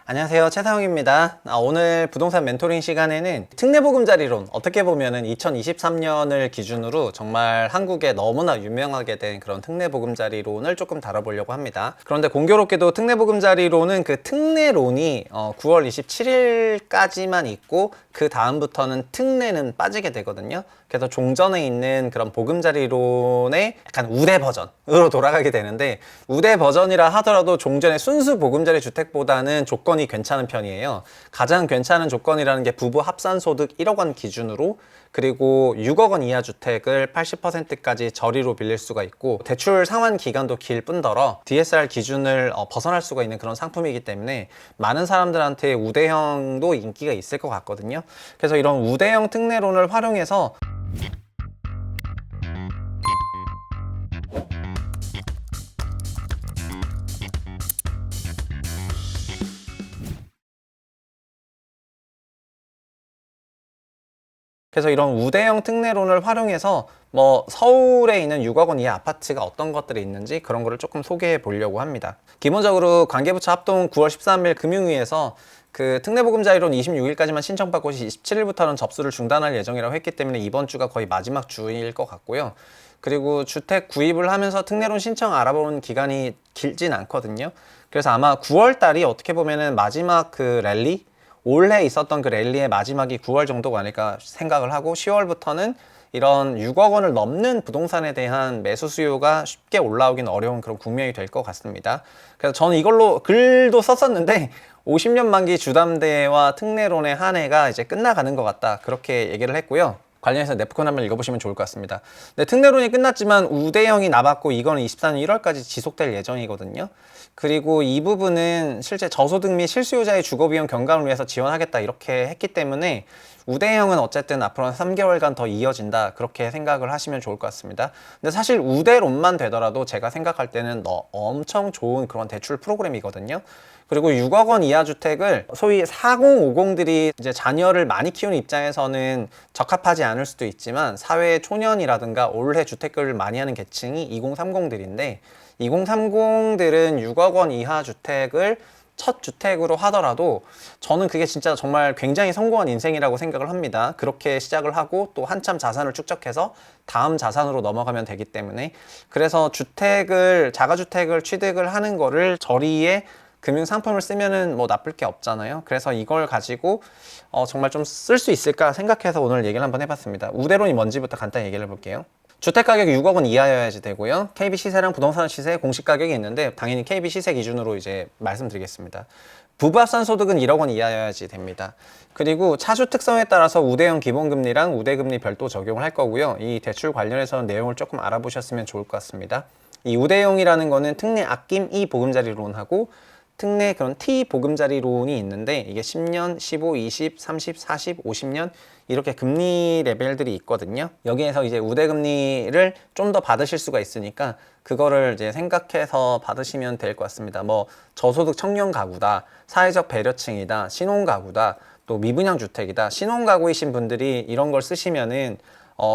안녕하세요, 최상욱입니다. 오늘 부동산 멘토링 시간에는 특례보금자리론, 어떻게 보면은 2023년을 기준으로 정말 한국에 너무나 유명하게 된 그런 특례보금자리론을 조금 다뤄보려고 합니다. 그런데 공교롭게도 특례보금자리론은 그 특례론이 9월 27일까지만 있고 그 다음부터는 특례는 빠지게 되거든요. 그래서 종전에 있는 그런 보금자리론의 약간 우대 버전으로 돌아가게 되는데, 우대 버전이라 하더라도 종전의 순수 보금자리 주택보다는 조건이 괜찮은 편이에요. 가장 괜찮은 조건이라는 게 부부 합산소득 1억 원 기준으로, 그리고 6억 원 이하 주택을 80%까지 저리로 빌릴 수가 있고, 대출 상환 기간도 길 뿐더러 DSR 기준을 벗어날 수가 있는 그런 상품이기 때문에 많은 사람들한테 우대형도 인기가 있을 것 같거든요. 그래서 이런 우대형 특례론을 활용해서 이런 우대형 특례론을 활용해서 서울에 있는 6억 원 이하 아파트가 어떤 것들이 있는지 그런 거를 조금 소개해 보려고 합니다. 기본적으로 관계부처 합동 9월 13일 금융위에서 그 특례보금자리론 26일까지만 신청받고 27일부터는 접수를 중단할 예정이라고 했기 때문에 이번 주가 거의 마지막 주일 것 같고요. 그리고 주택 구입을 하면서 특례론 신청 알아보는 기간이 길진 않거든요. 그래서 아마 9월 달이 어떻게 보면은 마지막 그 랠리, 올해 있었던 그 랠리의 마지막이 9월 정도가 아닐까 생각을 하고, 10월부터는 이런 6억 원을 넘는 부동산에 대한 매수 수요가 쉽게 올라오긴 어려운 그런 국면이 될 것 같습니다. 그래서 저는 이걸로 글도 썼었는데 50년 만기 주담대와 특례론의 한 해가 이제 끝나가는 것 같다, 그렇게 얘기를 했고요. 관련해서 네프콘 한번 읽어보시면 좋을 것 같습니다. 네, 특례론이 끝났지만 우대형이 남았고 이거는 24년 1월까지 지속될 예정이거든요. 그리고 이 부분은 실제 저소득 및 실수요자의 주거비용 경감을 위해서 지원하겠다 이렇게 했기 때문에 우대형은 어쨌든 앞으로 한 3개월간 더 이어진다, 그렇게 생각을 하시면 좋을 것 같습니다. 근데 사실 우대론만 되더라도 제가 생각할 때는 엄청 좋은 그런 대출 프로그램이거든요. 그리고 6억 원 이하 주택을 소위 4050들이 이제 자녀를 많이 키우는 입장에서는 적합하지 않을 수도 있지만, 사회 초년이라든가 올해 주택을 많이 하는 계층이 2030들인데, 2030들은 6억 원 이하 주택을 첫 주택으로 하더라도 저는 그게 진짜 정말 굉장히 성공한 인생이라고 생각을 합니다. 그렇게 시작을 하고 또 한참 자산을 축적해서 다음 자산으로 넘어가면 되기 때문에, 그래서 자가주택을 취득을 하는 거를 저리에 금융상품을 쓰면은 나쁠 게 없잖아요. 그래서 이걸 가지고 정말 좀 쓸 수 있을까 생각해서 오늘 얘기를 한번 해봤습니다. 우대론이 뭔지부터 간단히 얘기를 해볼게요. 주택가격이 6억 원 이하여야지 되고요. KB 시세랑 부동산 시세 공시 가격이 있는데 당연히 KB 시세 기준으로 이제 말씀드리겠습니다. 부부합산 소득은 1억 원 이하여야지 됩니다. 그리고 차주 특성에 따라서 우대형 기본금리랑 우대금리 별도 적용을 할 거고요. 이 대출 관련해서는 내용을 조금 알아보셨으면 좋을 것 같습니다. 이 우대형이라는 거는 특례 아낌 E 보금자리론하고 특례 그런 T 보금자리론이 있는데, 이게 10년, 15, 20, 30, 40, 50년 이렇게 금리 레벨들이 있거든요. 여기에서 이제 우대금리를 좀 더 받으실 수가 있으니까 그거를 이제 생각해서 받으시면 될 것 같습니다. 저소득 청년 가구다, 사회적 배려층이다, 신혼가구다, 또 미분양 주택이다. 신혼가구이신 분들이 이런 걸 쓰시면은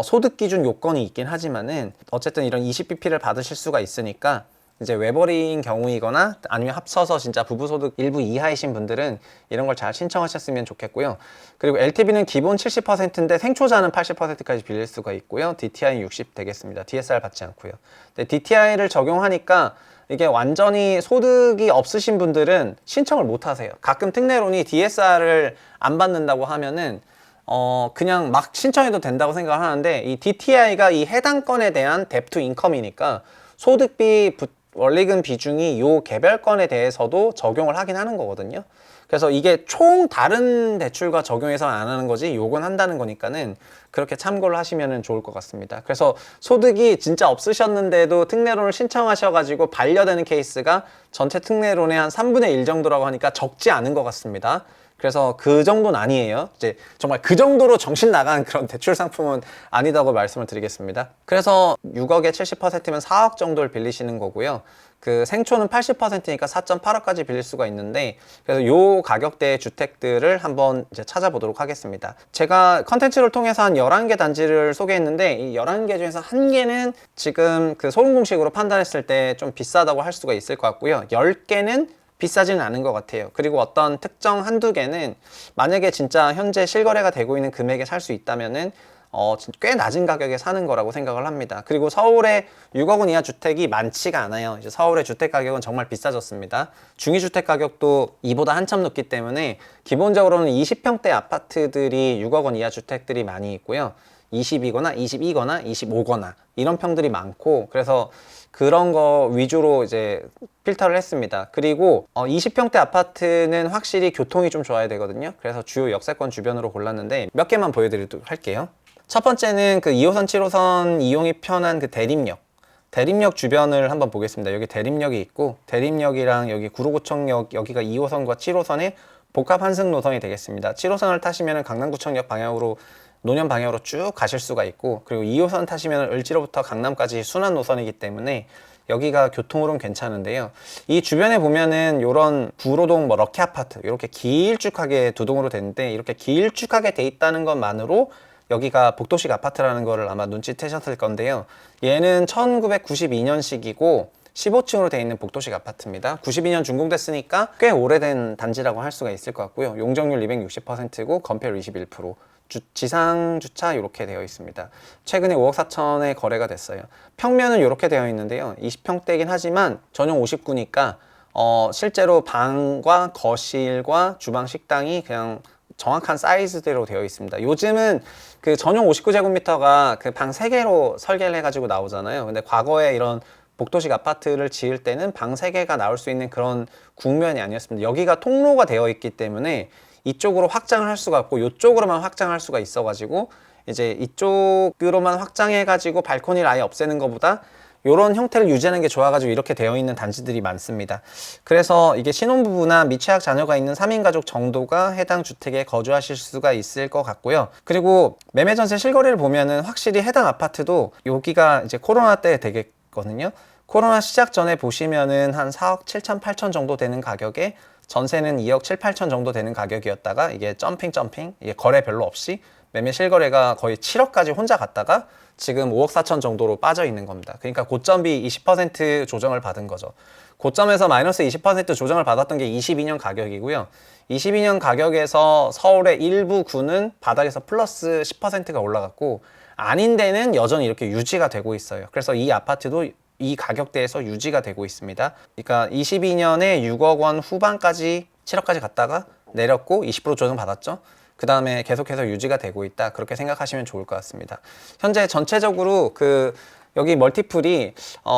소득 기준 요건이 있긴 하지만은 어쨌든 이런 20BP를 받으실 수가 있으니까, 이제 외벌이인 경우이거나 아니면 합쳐서 진짜 부부소득 일부 이하이신 분들은 이런 걸 잘 신청하셨으면 좋겠고요. 그리고 LTV는 기본 70%인데 생초자는 80%까지 빌릴 수가 있고요. DTI 60 되겠습니다. DSR 받지 않고요. 근데 DTI를 적용하니까 이게 완전히 소득이 없으신 분들은 신청을 못 하세요. 가끔 특례론이 DSR을 안 받는다고 하면은 그냥 막 신청해도 된다고 생각을 하는데, 이 DTI가 이 해당 건에 대한 뎁투 인컴이니까 소득비 원리금 비중이 요 개별건에 대해서도 적용을 하긴 하는 거거든요. 그래서 이게 총 다른 대출과 적용해서 안 하는 거지 요건 한다는 거니까는 그렇게 참고를 하시면 좋을 것 같습니다. 그래서 소득이 진짜 없으셨는데도 특례론을 신청하셔가지고 반려되는 케이스가 전체 특례론의 한 3분의 1 정도라고 하니까 적지 않은 것 같습니다. 그래서 그 정도는 아니에요. 이제 정말 그 정도로 정신 나간 그런 대출 상품은 아니다고 말씀을 드리겠습니다. 그래서 6억에 70%면 4억 정도를 빌리시는 거고요. 그 생초는 80%니까 4.8억까지 빌릴 수가 있는데, 그래서 요 가격대의 주택들을 한번 이제 찾아보도록 하겠습니다. 제가 컨텐츠를 통해서 한 11개 단지를 소개했는데, 이 11개 중에서 1개는 지금 그 소름 공식으로 판단했을 때 좀 비싸다고 할 수가 있을 것 같고요. 10개는 비싸지는 않은 것 같아요. 그리고 어떤 특정 한두 개는 만약에 진짜 현재 실거래가 되고 있는 금액에 살 수 있다면은 꽤 낮은 가격에 사는 거라고 생각을 합니다. 그리고 서울에 6억 원 이하 주택이 많지가 않아요. 이제 서울의 주택 가격은 정말 비싸졌습니다. 중위주택 가격도 이보다 한참 높기 때문에 기본적으로는 20평대 아파트들이 6억 원 이하 주택들이 많이 있고요. 20이거나 22거나 25거나 이런 평들이 많고, 그래서 그런 거 위주로 이제 필터를 했습니다. 그리고 20평대 아파트는 확실히 교통이 좀 좋아야 되거든요. 그래서 주요 역세권 주변으로 골랐는데 몇 개만 보여드리도록 할게요. 첫 번째는 그 2호선, 7호선 이용이 편한 그 대림역 주변을 한번 보겠습니다. 여기 대림역이 있고, 대림역이랑 여기 구로구청역, 여기가 2호선과 7호선의 복합 환승 노선이 되겠습니다. 7호선을 타시면 강남구청역 방향으로, 노년 방향으로 쭉 가실 수가 있고, 그리고 2호선 타시면 을지로부터 강남까지 순환 노선이기 때문에 여기가 교통으로는 괜찮은데요. 이 주변에 보면은 이런 구로동 뭐 럭키 아파트 이렇게 길쭉하게 두 동으로 되는데, 이렇게 길쭉하게 돼 있다는 것만으로 여기가 복도식 아파트라는 거를 아마 눈치채셨을 건데요. 얘는 1992년식이고 15층으로 되어 있는 복도식 아파트입니다. 92년 준공됐으니까 꽤 오래된 단지라고 할 수가 있을 것 같고요. 용적률 260%고 건폐율 21%, 지상 주차 이렇게 되어 있습니다. 최근에 5억 4천에 거래가 됐어요. 평면은 이렇게 되어 있는데요. 20평대긴 하지만 전용 59니까 실제로 방과 거실과 주방, 식당이 그냥 정확한 사이즈대로 되어 있습니다. 요즘은 그 전용 59제곱미터가 그 방 3개로 설계를 해가지고 나오잖아요. 근데 과거에 이런 복도식 아파트를 지을 때는 방 3개가 나올 수 있는 그런 국면이 아니었습니다. 여기가 통로가 되어 있기 때문에 이쪽으로 확장을 할 수가 없고 이쪽으로만 확장할 수가 있어가지고, 이제 이쪽으로만 확장해가지고 발코니를 아예 없애는 것보다 이런 형태를 유지하는 게 좋아가지고 이렇게 되어 있는 단지들이 많습니다. 그래서 이게 신혼부부나 미취학 자녀가 있는 3인 가족 정도가 해당 주택에 거주하실 수가 있을 것 같고요. 그리고 매매 전세 실거래를 보면은 확실히 해당 아파트도 여기가 이제 코로나 때 되겠거든요. 코로나 시작 전에 보시면은 한 4억 7천 8천 정도 되는 가격에 전세는 2억 7, 8천 정도 되는 가격이었다가 이게 점핑 이게 거래 별로 없이 매매 실거래가 거의 7억까지 혼자 갔다가 지금 5억 4천 정도로 빠져 있는 겁니다. 그러니까 고점비 20% 조정을 받은 거죠. 고점에서 마이너스 20% 조정을 받았던 게 22년 가격이고요. 22년 가격에서 서울의 일부 구는 바닥에서 플러스 10%가 올라갔고, 아닌 데는 여전히 이렇게 유지가 되고 있어요. 그래서 이 아파트도 이 가격대에서 유지가 되고 있습니다. 그러니까 22년에 6억 원 후반까지 7억까지 갔다가 내렸고 20% 조정 받았죠. 그 다음에 계속해서 유지가 되고 있다, 그렇게 생각하시면 좋을 것 같습니다. 현재 전체적으로 그 여기 멀티플이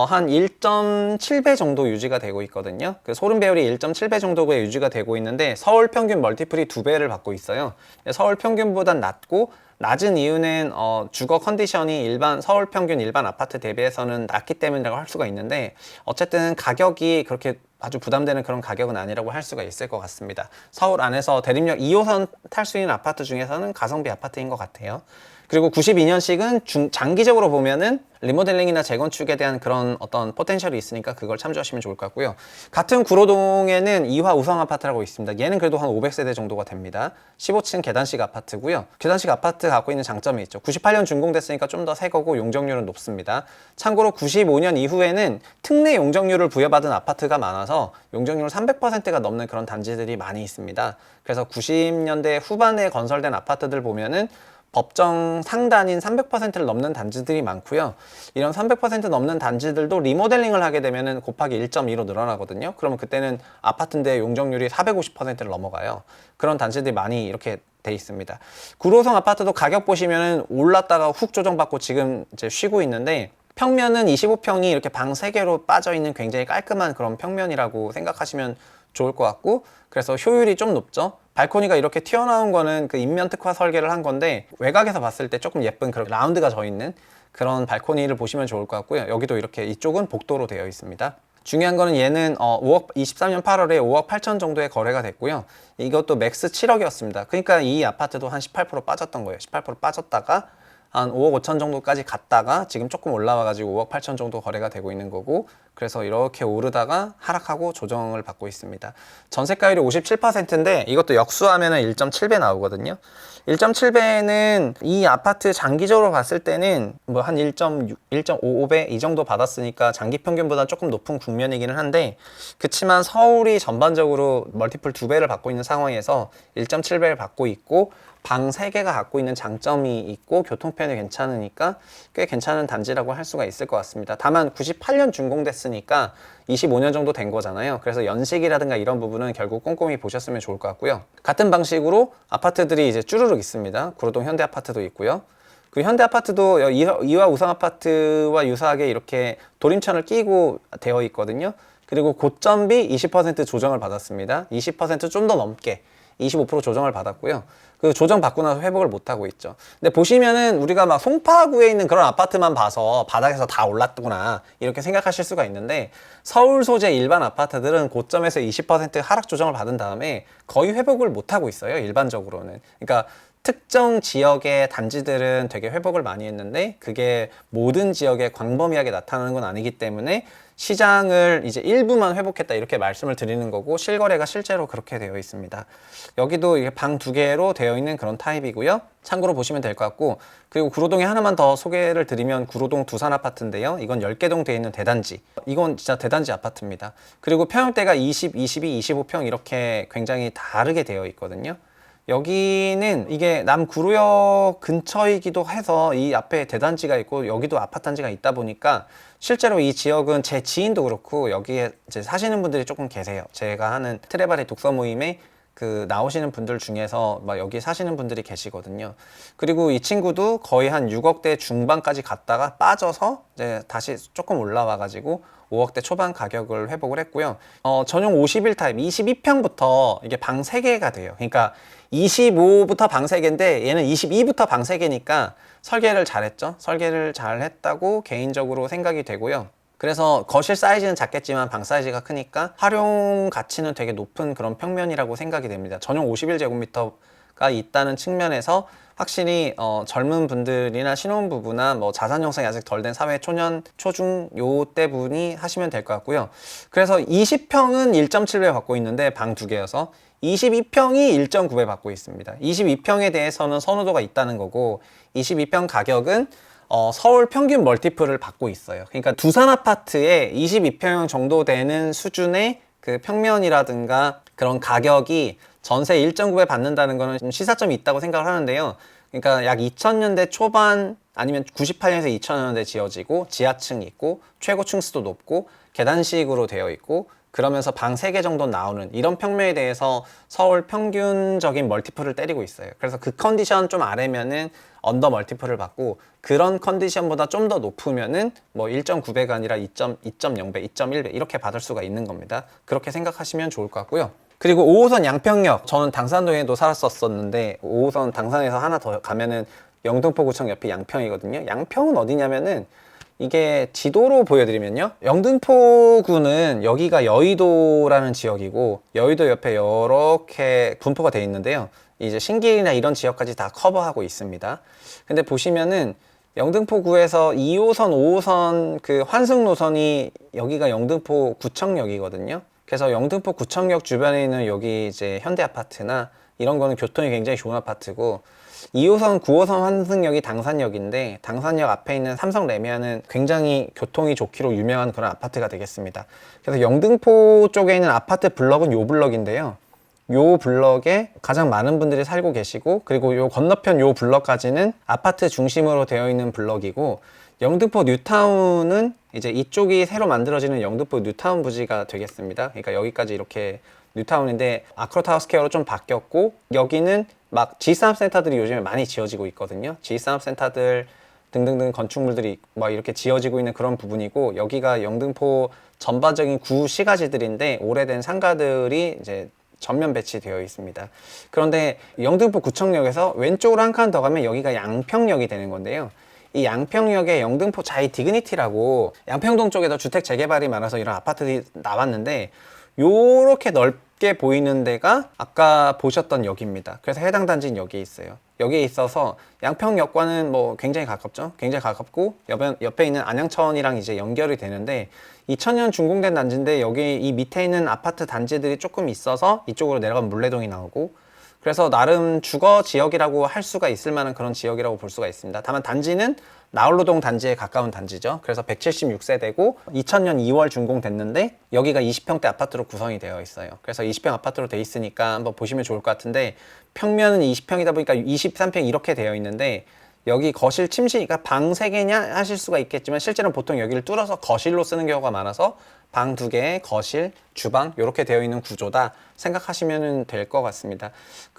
한 1.7배 정도 유지가 되고 있거든요. 그 소름 배율이 1.7배 정도가 유지가 되고 있는데 서울 평균 멀티플이 2배를 받고 있어요. 서울 평균보단 낮고, 낮은 이유는 주거 컨디션이 일반 서울 평균 일반 아파트 대비해서는 낮기 때문이라고 할 수가 있는데, 어쨌든 가격이 그렇게 아주 부담되는 그런 가격은 아니라고 할 수가 있을 것 같습니다. 서울 안에서 대림역 2호선 탈 수 있는 아파트 중에서는 가성비 아파트인 것 같아요. 그리고 92년식은 장기적으로 보면은 리모델링이나 재건축에 대한 그런 어떤 포텐셜이 있으니까 그걸 참조하시면 좋을 것 같고요. 같은 구로동에는 이화 우성 아파트라고 있습니다. 얘는 그래도 한 500세대 정도가 됩니다. 15층 계단식 아파트고요. 계단식 아파트 갖고 있는 장점이 있죠. 98년 준공됐으니까 좀 더 새 거고 용적률은 높습니다. 참고로 95년 이후에는 특례 용적률을 부여받은 아파트가 많아서 용적률 300%가 넘는 그런 단지들이 많이 있습니다. 그래서 90년대 후반에 건설된 아파트들 보면은 법정 상단인 300%를 넘는 단지들이 많고요. 이런 300% 넘는 단지들도 리모델링을 하게 되면 곱하기 1.2로 늘어나거든요. 그러면 그때는 아파트인데 용적률이 450%를 넘어가요. 그런 단지들이 많이 이렇게 돼 있습니다. 구로성 아파트도 가격 보시면 올랐다가 훅 조정받고 지금 이제 쉬고 있는데, 평면은 25평이 이렇게 방 3개로 빠져 있는 굉장히 깔끔한 그런 평면이라고 생각하시면 좋을 것 같고, 그래서 효율이 좀 높죠. 발코니가 이렇게 튀어나온 거는 그 인면 특화 설계를 한 건데, 외곽에서 봤을 때 조금 예쁜 그런 라운드가 져 있는 그런 발코니를 보시면 좋을 것 같고요. 여기도 이렇게 이쪽은 복도로 되어 있습니다. 중요한 거는 얘는 23년 8월에 5억 8천 정도의 거래가 됐고요. 이것도 맥스 7억이었습니다. 그러니까 이 아파트도 한 18% 빠졌던 거예요. 18% 빠졌다가 한 5억 5천 정도까지 갔다가 지금 조금 올라와가지고 5억 8천 정도 거래가 되고 있는 거고, 그래서 이렇게 오르다가 하락하고 조정을 받고 있습니다. 전세가율이 57%인데 이것도 역수하면 1.7배 나오거든요. 1.7배는 이 아파트 장기적으로 봤을 때는 뭐 한 1.6, 1.55배 이 정도 받았으니까 장기 평균보다 조금 높은 국면이기는 한데, 그치만 서울이 전반적으로 멀티플 2배를 받고 있는 상황에서 1.7배를 받고 있고 방 3개가 갖고 있는 장점이 있고 교통편이 괜찮으니까 꽤 괜찮은 단지라고 할 수가 있을 것 같습니다. 다만 98년 준공됐으니까 25년 정도 된 거잖아요. 그래서 연식이라든가 이런 부분은 결국 꼼꼼히 보셨으면 좋을 것 같고요. 같은 방식으로 아파트들이 이제 쭈루룩 있습니다. 구로동 현대아파트도 있고요. 그 현대아파트도 이화 우성아파트와 유사하게 이렇게 도림천을 끼고 되어 있거든요. 그리고 고점비 20% 조정을 받았습니다. 20%좀 더 넘게 25% 조정을 받았고요. 그 조정 받고 나서 회복을 못 하고 있죠. 근데 보시면은 우리가 막 송파구에 있는 그런 아파트만 봐서 바닥에서 다 올랐구나 이렇게 생각하실 수가 있는데, 서울 소재 일반 아파트들은 고점에서 20% 하락 조정을 받은 다음에 거의 회복을 못 하고 있어요, 일반적으로는. 그러니까 특정 지역의 단지들은 되게 회복을 많이 했는데 그게 모든 지역에 광범위하게 나타나는 건 아니기 때문에 시장을 이제 일부만 회복했다 이렇게 말씀을 드리는 거고, 실거래가 실제로 그렇게 되어 있습니다. 여기도 이게 방 2개로 되어 있는 그런 타입이고요. 참고로 보시면 될 것 같고, 그리고 구로동에 하나만 더 소개를 드리면 구로동 두산 아파트인데요. 이건 10개동 되어 있는 대단지. 이건 진짜 대단지 아파트입니다. 그리고 평형대가 20, 22, 25평 이렇게 굉장히 다르게 되어 있거든요. 여기는 이게 남구로역 근처이기도 해서 이 앞에 대단지가 있고 여기도 아파트 단지가 있다 보니까 실제로 이 지역은 제 지인도 그렇고 여기에 이제 사시는 분들이 조금 계세요. 제가 하는 트레바리 독서 모임에 그 나오시는 분들 중에서 막 여기 사시는 분들이 계시거든요. 그리고 이 친구도 거의 한 6억대 중반까지 갔다가 빠져서 이제 다시 조금 올라와 가지고 5억대 초반 가격을 회복을 했고요. 전용 51 타입 22평부터 이게 방 3개가 돼요. 그러니까 25부터 방 3개인데 얘는 22부터 방 3개니까 설계를 잘했죠. 설계를 잘했다고 개인적으로 생각이 되고요. 그래서 거실 사이즈는 작겠지만 방 사이즈가 크니까 활용 가치는 되게 높은 그런 평면이라고 생각이 됩니다. 전용 51제곱미터가 있다는 측면에서 확실히 젊은 분들이나 신혼부부나 뭐 자산 형성이 아직 덜 된 사회 초년, 초중 요때 분이 하시면 될 것 같고요. 그래서 20평은 1.7배 받고 있는데 방 2개여서 22평이 1.9배 받고 있습니다. 22평에 대해서는 선호도가 있다는 거고, 22평 가격은 서울 평균 멀티플을 받고 있어요. 그러니까 두산 아파트에 22평 정도 되는 수준의 그 평면이라든가 그런 가격이 전세 1.9배 받는다는 거는 좀 시사점이 있다고 생각을 하는데요. 그러니까 약 2000년대 초반 아니면 98년에서 2000년대 지어지고 지하층이 있고 최고 층수도 높고 계단식으로 되어 있고 그러면서 방 3개 정도 나오는 이런 평면에 대해서 서울 평균적인 멀티플을 때리고 있어요. 그래서 그 컨디션 좀 아래면은 언더 멀티플을 받고, 그런 컨디션보다 좀 더 높으면은 뭐 1.9배가 아니라 2.0배, 2.1배 이렇게 받을 수가 있는 겁니다. 그렇게 생각하시면 좋을 것 같고요. 그리고 5호선 양평역, 저는 당산동에도 살았었는데 5호선 당산에서 하나 더 가면은 영등포구청 옆이 양평이거든요. 양평은 어디냐면은 이게 지도로 보여드리면요, 영등포구는 여기가 여의도라는 지역이고 여의도 옆에 이렇게 분포가 되어 있는데요, 이제 신길이나 이런 지역까지 다 커버하고 있습니다. 근데 보시면은 영등포구에서 2호선, 5호선 그 환승 노선이 여기가 영등포 구청역이거든요. 그래서 영등포 구청역 주변에 있는 여기 이제 현대 아파트나 이런 거는 교통이 굉장히 좋은 아파트고, 2호선, 9호선 환승역이 당산역인데 당산역 앞에 있는 삼성 레미안은 굉장히 교통이 좋기로 유명한 그런 아파트가 되겠습니다. 그래서 영등포 쪽에 있는 아파트 블럭은 요 블럭인데요, 요 블럭에 가장 많은 분들이 살고 계시고, 그리고 요 건너편 요 블럭까지는 아파트 중심으로 되어 있는 블럭이고, 영등포 뉴타운은 이제 이쪽이 새로 만들어지는 영등포 뉴타운 부지가 되겠습니다. 그러니까 여기까지 이렇게 뉴타운인데 아크로타워스퀘어로 좀 바뀌었고, 여기는 막 G산업센터들이 요즘에 많이 지어지고 있거든요. G산업센터들 등등등 건축물들이 막 이렇게 지어지고 있는 그런 부분이고, 여기가 영등포 전반적인 구시가지들인데 오래된 상가들이 이제 전면 배치되어 있습니다. 그런데 영등포 구청역에서 왼쪽으로 한 칸 더 가면 여기가 양평역이 되는 건데요, 이 양평역에 영등포 자이 디그니티라고 양평동 쪽에도 주택 재개발이 많아서 이런 아파트들이 나왔는데, 요렇게 높게 보이는 데가 아까 보셨던 역입니다. 그래서 해당 단지는 여기에 있어요. 여기에 있어서 양평역과는 뭐 굉장히 가깝죠. 굉장히 가깝고 옆에 있는 안양천이랑 이제 연결이 되는데 2000년 준공된 단지인데 여기 이 밑에 있는 아파트 단지들이 조금 있어서 이쪽으로 내려가면 물레동이 나오고, 그래서 나름 주거 지역이라고 할 수가 있을 만한 그런 지역이라고 볼 수가 있습니다. 다만 단지는 나홀로동 단지에 가까운 단지죠. 그래서 176세대고 2000년 2월 준공됐는데 여기가 20평대 아파트로 구성이 되어 있어요. 그래서 20평 아파트로 돼 있으니까 한번 보시면 좋을 것 같은데, 평면은 20평이다 보니까 23평 이렇게 되어 있는데 여기 거실 침실, 그러니까 방 3개냐 하실 수가 있겠지만 실제로는 보통 여기를 뚫어서 거실로 쓰는 경우가 많아서 방 2개, 거실, 주방 이렇게 되어 있는 구조다 생각하시면 될 것 같습니다.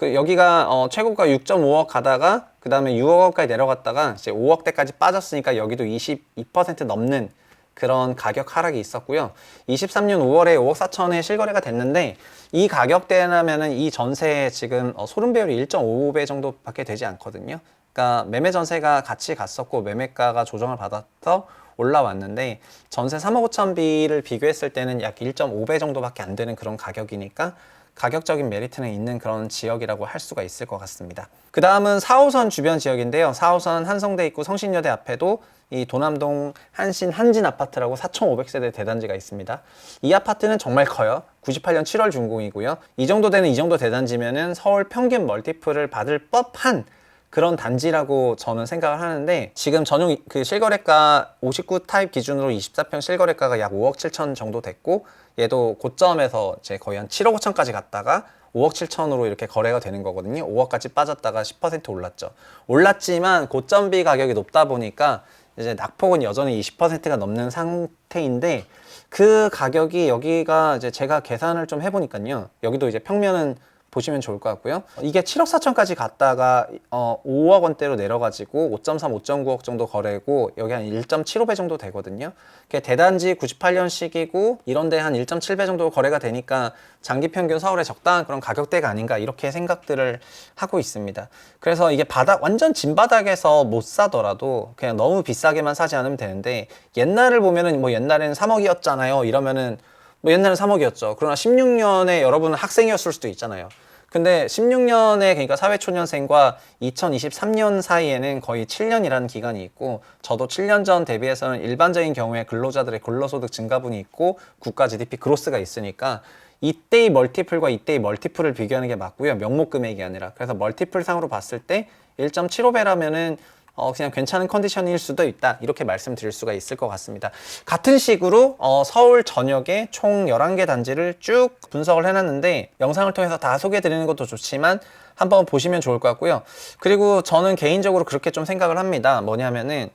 여기가 최고가 6.5억 가다가 그 다음에 6억까지 내려갔다가 이제 5억대까지 빠졌으니까 여기도 22% 넘는 그런 가격 하락이 있었고요. 23년 5월에 5억 4천에 실거래가 됐는데 이 가격대라면은 이 전세에 지금 소름 배율이 1.5배 정도밖에 되지 않거든요. 그러니까 매매 전세가 같이 갔었고 매매가가 조정을 받아서 올라왔는데 전세 3억 5천비를 비교했을 때는 약 1.5배 정도밖에 안 되는 그런 가격이니까 가격적인 메리트는 있는 그런 지역이라고 할 수가 있을 것 같습니다. 그 다음은 4호선 주변 지역인데요. 4호선 한성대 있고 성신여대 앞에도 이 도남동 한신 한진 아파트라고 4,500세대 대단지가 있습니다. 이 아파트는 정말 커요. 98년 7월 준공이고요. 이 정도 되는 이 정도 대단지면은 서울 평균 멀티플을 받을 법한 그런 단지라고 저는 생각을 하는데, 지금 전용 그 실거래가 59 타입 기준으로 24평 실거래가가 약 5억 7천 정도 됐고, 얘도 고점에서 이제 거의 한 7억 5천까지 갔다가 5억 7천으로 이렇게 거래가 되는 거거든요. 5억까지 빠졌다가 10% 올랐죠. 올랐지만 고점비 가격이 높다 보니까 이제 낙폭은 여전히 20%가 넘는 상태인데, 그 가격이 여기가 이제 제가 계산을 좀 해보니까요. 여기도 이제 평면은 보시면 좋을 것 같고요. 이게 7억 4천까지 갔다가 5억 원대로 내려가지고 5.3, 5.9억 정도 거래고 여기 한 1.75배 정도 되거든요. 대단지 98년식이고 이런데 한 1.7배 정도 거래가 되니까 장기 평균 서울에 적당한 그런 가격대가 아닌가 이렇게 생각들을 하고 있습니다. 그래서 이게 완전 진바닥에서 못 사더라도 그냥 너무 비싸게만 사지 않으면 되는데, 옛날을 보면은 뭐 옛날에는 3억이었잖아요 이러면은 뭐 옛날엔 3억이었죠. 그러나 16년에 여러분은 학생이었을 수도 있잖아요. 근데 16년에 그러니까 사회초년생과 2023년 사이에는 거의 7년이라는 기간이 있고, 저도 7년 전 대비해서는 일반적인 경우에 근로자들의 근로소득 증가분이 있고 국가 GDP 그로스가 있으니까 이때의 멀티플과 이때의 멀티플을 비교하는 게 맞고요. 명목 금액이 아니라. 그래서 멀티플 상으로 봤을 때 1.75배라면은 그냥 괜찮은 컨디션일 수도 있다 이렇게 말씀드릴 수가 있을 것 같습니다. 같은 식으로 서울 전역에 총 11개 단지를 쭉 분석을 해놨는데 영상을 통해서 다 소개해드리는 것도 좋지만 한번 보시면 좋을 것 같고요. 그리고 저는 개인적으로 그렇게 좀 생각을 합니다. 뭐냐면은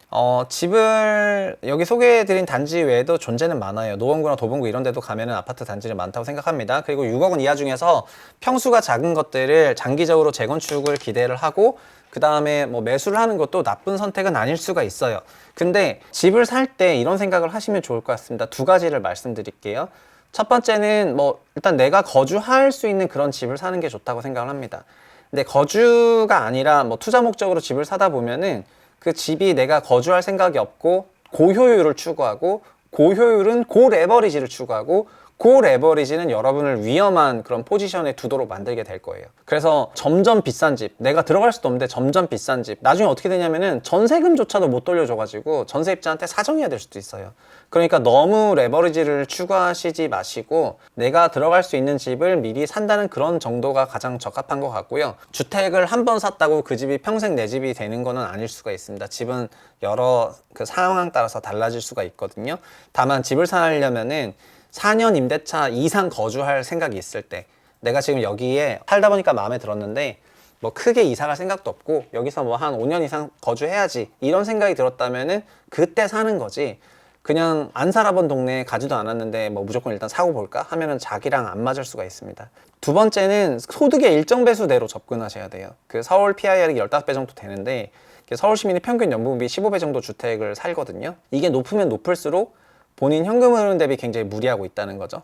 집을 여기 소개해드린 단지 외에도 존재는 많아요. 노원구나 도봉구 이런 데도 가면은 아파트 단지를 많다고 생각합니다. 그리고 6억 원 이하 중에서 평수가 작은 것들을 장기적으로 재건축을 기대를 하고 그 다음에 뭐 매수를 하는 것도 나쁜 선택은 아닐 수가 있어요. 근데 집을 살 때 이런 생각을 하시면 좋을 것 같습니다. 두 가지를 말씀드릴게요. 첫 번째는 뭐 일단 내가 거주할 수 있는 그런 집을 사는 게 좋다고 생각을 합니다. 근데 거주가 아니라 뭐 투자 목적으로 집을 사다 보면은 그 집이 내가 거주할 생각이 없고 고효율을 추구하고, 고효율은 고레버리지를 추구하고, 고레버리지는 여러분을 위험한 그런 포지션에 두도록 만들게 될 거예요. 그래서 점점 비싼 집, 내가 들어갈 수도 없는데 점점 비싼 집, 나중에 어떻게 되냐면은 전세금조차도 못 돌려줘가지고 전세입자한테 사정해야 될 수도 있어요. 그러니까 너무 레버리지를 추구하시지 마시고 내가 들어갈 수 있는 집을 미리 산다는 그런 정도가 가장 적합한 것 같고요. 주택을 한 번 샀다고 그 집이 평생 내 집이 되는 거는 아닐 수가 있습니다. 집은 여러 그 상황 따라서 달라질 수가 있거든요. 다만 집을 사려면은 4년 임대차 이상 거주할 생각이 있을 때, 내가 지금 여기에 살다 보니까 마음에 들었는데 뭐 크게 이사갈 생각도 없고 여기서 뭐 한 5년 이상 거주해야지 이런 생각이 들었다면은 그때 사는 거지, 그냥 안 살아본 동네에 가지도 않았는데 뭐 무조건 일단 사고 볼까 하면은 자기랑 안 맞을 수가 있습니다. 두 번째는 소득의 일정 배수대로 접근하셔야 돼요. 그 서울 PIR이 15배 정도 되는데 서울 시민이 평균 연봉비 15배 정도 주택을 살거든요. 이게 높으면 높을수록 본인 현금 흐름 대비 굉장히 무리하고 있다는 거죠.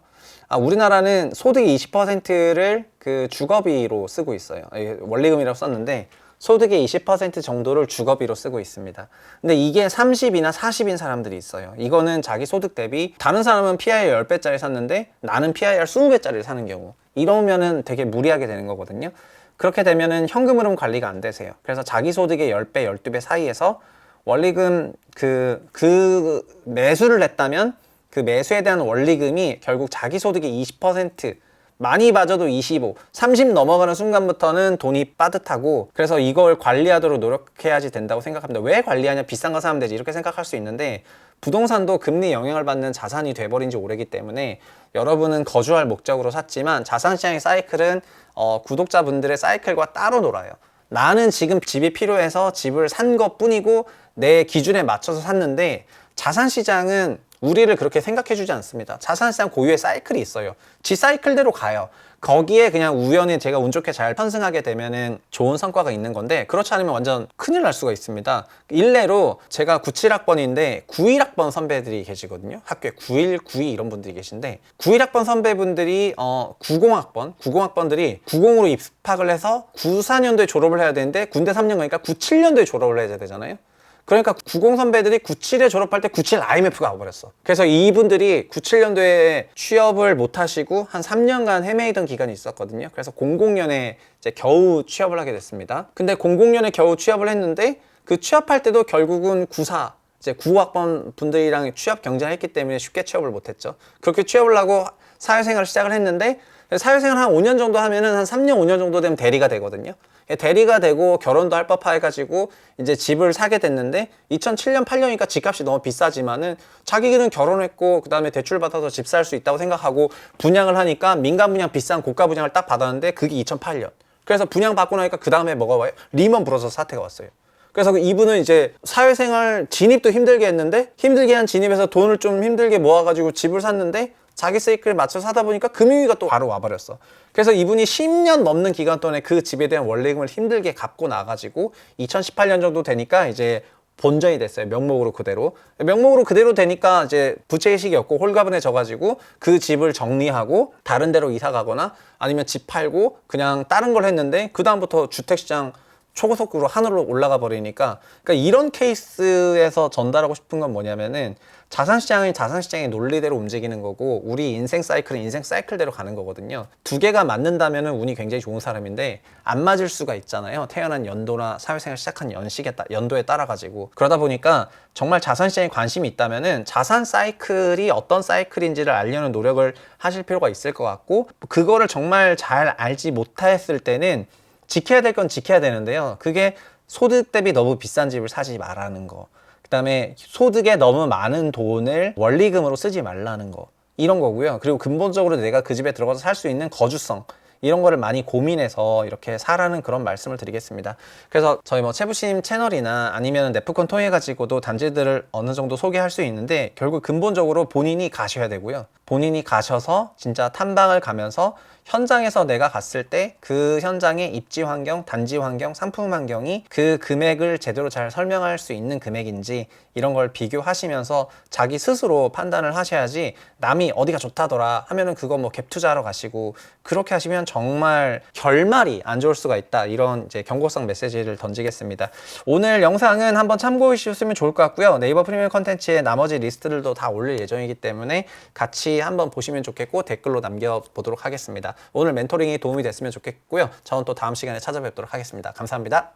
우리나라는 소득의 20%를 그 주거비로 쓰고 있어요. 원리금이라고 썼는데 소득의 20% 정도를 주거비로 쓰고 있습니다. 근데 이게 30이나 40인 사람들이 있어요. 이거는 자기 소득 대비, 다른 사람은 PIR 10배짜리 샀는데 나는 PIR 20배짜리를 사는 경우, 이러면은 되게 무리하게 되는 거거든요. 그렇게 되면은 현금 흐름 관리가 안 되세요. 그래서 자기 소득의 10배, 12배 사이에서 원리금 그 매수를 냈다면 그 매수에 대한 원리금이 결국 자기 소득의 20%, 많이 봐줘도 25, 30 넘어가는 순간부터는 돈이 빠듯하고, 그래서 이걸 관리하도록 노력해야지 된다고 생각합니다. 왜 관리하냐? 비싼 거 사면 되지, 이렇게 생각할 수 있는데, 부동산도 금리 영향을 받는 자산이 돼버린 지 오래기 때문에 여러분은 거주할 목적으로 샀지만 자산시장의 사이클은 구독자분들의 사이클과 따로 놀아요. 나는 지금 집이 필요해서 집을 산 것 뿐이고 내 기준에 맞춰서 샀는데, 자산시장은 우리를 그렇게 생각해주지 않습니다. 자산시장 고유의 사이클이 있어요. 지 사이클대로 가요. 거기에 그냥 우연히 제가 운 좋게 잘 편승하게 되면은 좋은 성과가 있는 건데, 그렇지 않으면 완전 큰일 날 수가 있습니다. 일례로 제가 97학번인데 91학번 선배들이 계시거든요. 학교에 91, 92 이런 분들이 계신데, 91학번 선배분들이 90학번들이 90으로 입학을 해서 94년도에 졸업을 해야 되는데 군대 3년 가니까 97년도에 졸업을 해야 되잖아요. 그러니까 90 선배들이 97에 졸업할 때 97 IMF가 와버렸어. 그래서 이분들이 97년도에 취업을 못 하시고 한 3년간 헤매이던 기간이 있었거든요. 그래서 00년에 이제 겨우 취업을 하게 됐습니다. 근데 00년에 겨우 취업을 했는데 그 취업할 때도 결국은 94, 이제 95학번 분들이랑 취업 경쟁했기 때문에 쉽게 취업을 못 했죠. 그렇게 취업을 하고 사회생활을 시작을 했는데, 사회생활 한 5년 정도 하면은 한 3년, 5년 정도 되면 대리가 되거든요. 대리가 되고 결혼도 할 법하 해가지고 이제 집을 사게 됐는데, 2007년, 8년이니까 집값이 너무 비싸지만은 자기는 결혼했고 그 다음에 대출 받아서 집 살 수 있다고 생각하고 분양을 하니까 민간 분양 비싼 고가 분양을 딱 받았는데 그게 2008년. 그래서 분양 받고 나니까 그 다음에 뭐가 와요? 리먼 브러더스 사태가 왔어요. 그래서 이분은 이제 사회생활 진입도 힘들게 했는데, 힘들게 한 진입에서 돈을 좀 힘들게 모아가지고 집을 샀는데 자기 사이클에 맞춰서 사다 보니까 금융위기가 또 바로 와버렸어. 그래서 이분이 10년 넘는 기간 동안에 그 집에 대한 원리금을 힘들게 갚고 나가지고 2018년 정도 되니까 이제 본전이 됐어요. 명목으로 그대로. 명목으로 그대로 되니까 이제 부채의식이 없고 홀가분해져가지고 그 집을 정리하고 다른 데로 이사 가거나 아니면 집 팔고 그냥 다른 걸 했는데, 그 다음부터 주택시장 초고속으로 하늘로 올라가 버리니까, 그러니까 이런 케이스에서 전달하고 싶은 건 뭐냐면은, 자산시장은 자산시장의 논리대로 움직이는 거고 우리 인생 사이클은 인생 사이클대로 가는 거거든요. 두 개가 맞는다면은 운이 굉장히 좋은 사람인데, 안 맞을 수가 있잖아요. 태어난 연도나 사회생활 시작한 연도에 따라 가지고. 그러다 보니까 정말 자산시장에 관심이 있다면은 자산 사이클이 어떤 사이클인지를 알려는 노력을 하실 필요가 있을 것 같고, 그거를 정말 잘 알지 못했을 때는 지켜야 될 건 지켜야 되는데요. 그게 소득 대비 너무 비싼 집을 사지 말라는 거, 그 다음에 소득에 너무 많은 돈을 원리금으로 쓰지 말라는 거, 이런 거고요. 그리고 근본적으로 내가 그 집에 들어가서 살 수 있는 거주성, 이런 거를 많이 고민해서 이렇게 사라는 그런 말씀을 드리겠습니다. 그래서 저희 뭐 채부심 채널이나 아니면 네프콘 통해 가지고도 단지들을 어느 정도 소개할 수 있는데, 결국 근본적으로 본인이 가셔야 되고요. 본인이 가셔서 진짜 탐방을 가면서 현장에서 내가 갔을 때 그 현장의 입지 환경, 단지 환경, 상품 환경이 그 금액을 제대로 잘 설명할 수 있는 금액인지, 이런 걸 비교하시면서 자기 스스로 판단을 하셔야지, 남이 어디가 좋다더라 하면은 그거 뭐 갭 투자하러 가시고 그렇게 하시면 정말 결말이 안 좋을 수가 있다, 이런 이제 경고성 메시지를 던지겠습니다. 오늘 영상은 한번 참고해 주셨으면 좋을 것 같고요. 네이버 프리미엄 컨텐츠에 나머지 리스트들도 다 올릴 예정이기 때문에 같이 한번 보시면 좋겠고 댓글로 남겨보도록 하겠습니다. 오늘 멘토링이 도움이 됐으면 좋겠고요. 저는 또 다음 시간에 찾아뵙도록 하겠습니다. 감사합니다.